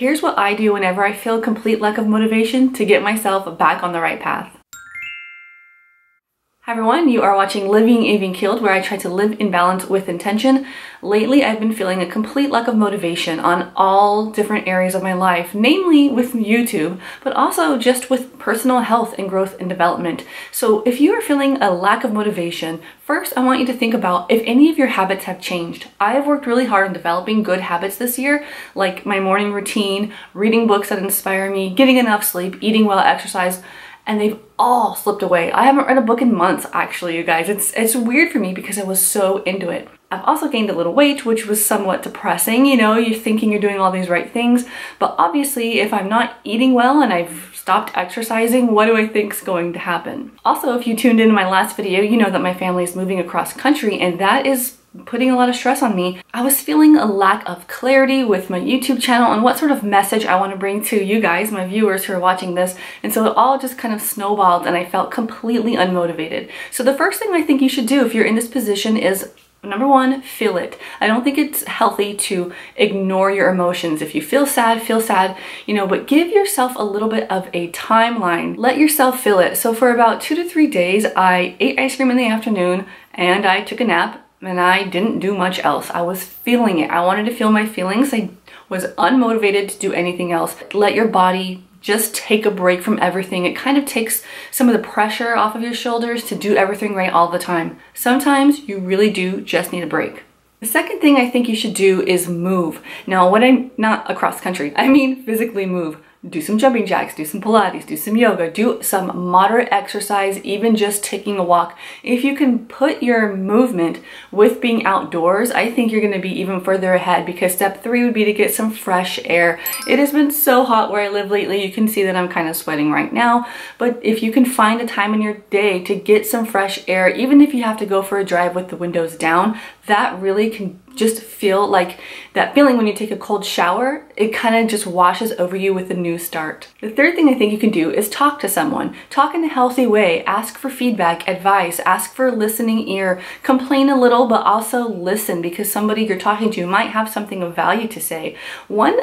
Here's what I do whenever I feel a complete lack of motivation to get myself back on the right path. Hi everyone, you are watching Living Even Keeled, where I try to live in balance with intention. Lately, I've been feeling a complete lack of motivation on all different areas of my life, namely with YouTube, but also just with personal health and growth and development. So if you are feeling a lack of motivation, first I want you to think about if any of your habits have changed. I have worked really hard on developing good habits this year, like my morning routine, reading books that inspire me, getting enough sleep, eating well, exercise, and they've all slipped away. I haven't read a book in months, actually, you guys. It's weird for me because I was so into it. I've also gained a little weight, which was somewhat depressing. You know, you're thinking you're doing all these right things, but obviously if I'm not eating well and I've stopped exercising, what do I think's going to happen? Also, if you tuned into my last video, you know that my family is moving across country, and that is putting a lot of stress on me. I was feeling a lack of clarity with my YouTube channel and what sort of message I want to bring to you guys, my viewers who are watching this. And so it all just kind of snowballed and I felt completely unmotivated. So the first thing I think you should do if you're in this position is, number one, feel it. I don't think it's healthy to ignore your emotions. If you feel sad, you know, but give yourself a little bit of a timeline. Let yourself feel it. So for about 2 to 3 days, I ate ice cream in the afternoon and I took a nap. And I didn't do much else. I was feeling it. I wanted to feel my feelings. I was unmotivated to do anything else. Let your body just take a break from everything. It kind of takes some of the pressure off of your shoulders to do everything right all the time. Sometimes you really do just need a break. The second thing I think you should do is move. Now, when I'm not across country, I mean physically move. Do some jumping jacks, do some Pilates, do some yoga, do some moderate exercise, even just taking a walk. If you can put your movement with being outdoors, I think you're gonna be even further ahead, because step 3 would be to get some fresh air. It has been so hot where I live lately. You can see that I'm kind of sweating right now, but if you can find a time in your day to get some fresh air, even if you have to go for a drive with the windows down, that really can just feel like that feeling when you take a cold shower. It kind of just washes over you with a new start. The third thing I think you can do is talk to someone. Talk in a healthy way. Ask for feedback, advice, ask for a listening ear. Complain a little, but also listen, because somebody you're talking to might have something of value to say. One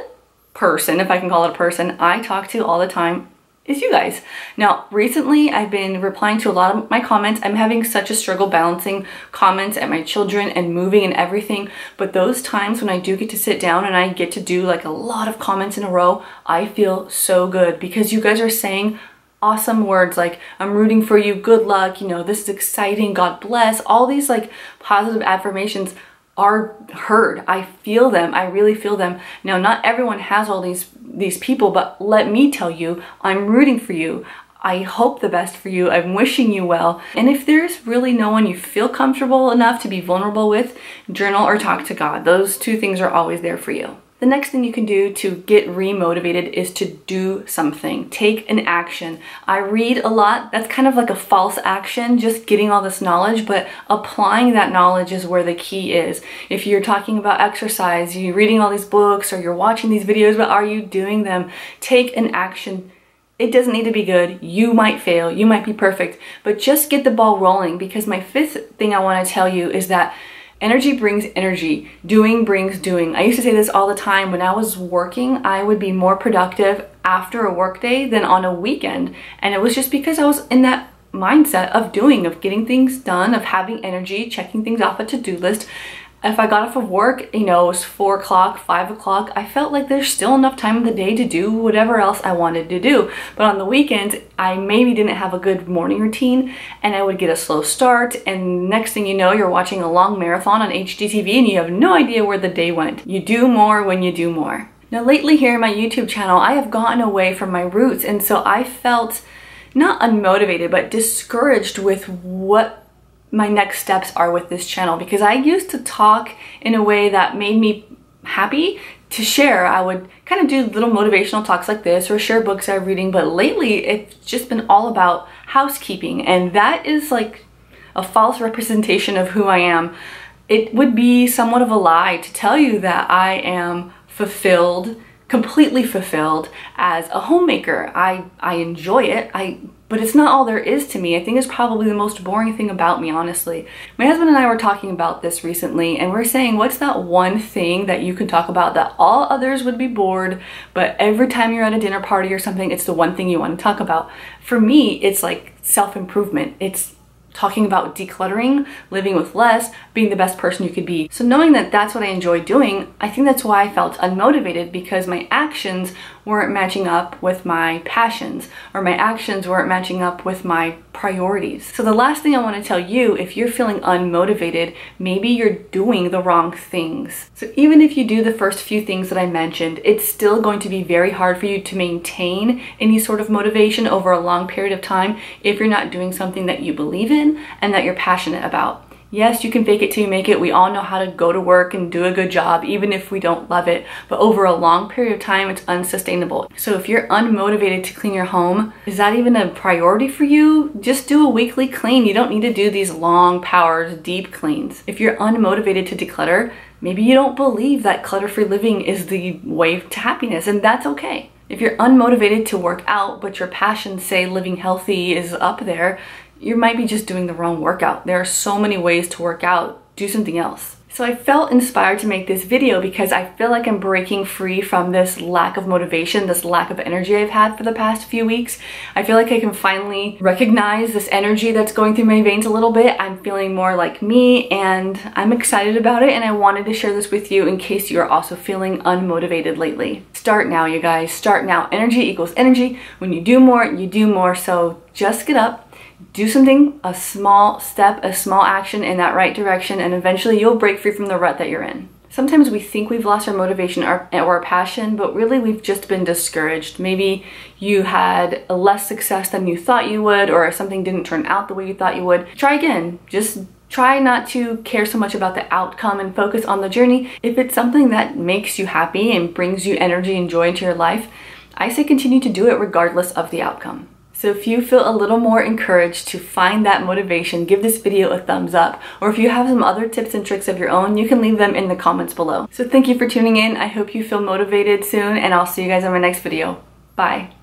person, if I can call it a person, I talk to all the time is you guys. Now, recently I've been replying to a lot of my comments. I'm having such a struggle balancing comments at my children and moving and everything, but those times when I do get to sit down and I get to do like a lot of comments in a row, I feel so good, because you guys are saying awesome words like, I'm rooting for you, good luck, you know, this is exciting, God bless. All these like positive affirmations are heard. I feel them. I really feel them. Now, not everyone has all these people, but let me tell you, I'm rooting for you. I hope the best for you. I'm wishing you well. And if there's really no one you feel comfortable enough to be vulnerable with, journal or talk to God. Those two things are always there for you. The next thing you can do to get re-motivated is to do something. Take an action. I read a lot. That's kind of like a false action, just getting all this knowledge, but applying that knowledge is where the key is. If you're talking about exercise, you're reading all these books or you're watching these videos, but are you doing them? Take an action. It doesn't need to be good. You might fail. You might be perfect, but just get the ball rolling, because my fifth thing I want to tell you is that energy brings energy. Doing brings doing. I used to say this all the time. When I was working, I would be more productive after a work day than on a weekend. And it was just because I was in that mindset of doing, of getting things done, of having energy, checking things off a to-do list. If I got off of work, you know, it was 4 o'clock, 5 o'clock, I felt like there's still enough time in the day to do whatever else I wanted to do. But on the weekends, I maybe didn't have a good morning routine and I would get a slow start, and next thing you know, you're watching a long marathon on HGTV and you have no idea where the day went. You do more when you do more. Now lately here in my YouTube channel, I have gotten away from my roots, and so I felt not unmotivated, but discouraged with what my next steps are with this channel, because I used to talk in a way that made me happy to share. I would kind of do little motivational talks like this or share books I'm reading, but lately it's just been all about housekeeping, and that is like a false representation of who I am. It would be somewhat of a lie to tell you that I am fulfilled, completely fulfilled as a homemaker. I enjoy it, but it's not all there is to me. I think it's probably the most boring thing about me, honestly. My husband and I were talking about this recently, and we're saying, what's that one thing that you can talk about that all others would be bored, but every time you're at a dinner party or something, it's the one thing you want to talk about? For me, it's like self-improvement. It's talking about decluttering, living with less, being the best person you could be. So knowing that that's what I enjoy doing, I think that's why I felt unmotivated, because my actions weren't matching up with my passions, or my actions weren't matching up with my priorities. So the last thing I want to tell you, if you're feeling unmotivated, maybe you're doing the wrong things. So even if you do the first few things that I mentioned, it's still going to be very hard for you to maintain any sort of motivation over a long period of time if you're not doing something that you believe in and that you're passionate about. Yes, you can fake it till you make it. We all know how to go to work and do a good job, even if we don't love it. But over a long period of time, it's unsustainable. So if you're unmotivated to clean your home, is that even a priority for you? Just do a weekly clean. You don't need to do these long, powered, deep cleans. If you're unmotivated to declutter, maybe you don't believe that clutter-free living is the way to happiness, and that's okay. If you're unmotivated to work out, but your passions say living healthy is up there, you might be just doing the wrong workout. There are so many ways to work out. Do something else. So I felt inspired to make this video because I feel like I'm breaking free from this lack of motivation, this lack of energy I've had for the past few weeks. I feel like I can finally recognize this energy that's going through my veins a little bit. I'm feeling more like me, and I'm excited about it, and I wanted to share this with you in case you're also feeling unmotivated lately. Start now, you guys. Start now. Energy equals energy. When you do more, you do more. So just get up. Do something, a small step, a small action in that right direction, and eventually you'll break free from the rut that you're in. Sometimes we think we've lost our motivation or our passion, but really we've just been discouraged. Maybe you had less success than you thought you would, or something didn't turn out the way you thought you would. Try again. Just try not to care so much about the outcome and focus on the journey. If it's something that makes you happy and brings you energy and joy into your life, I say continue to do it regardless of the outcome. So if you feel a little more encouraged to find that motivation, give this video a thumbs up. Or if you have some other tips and tricks of your own, you can leave them in the comments below. So thank you for tuning in. I hope you feel motivated soon, and I'll see you guys in my next video. Bye.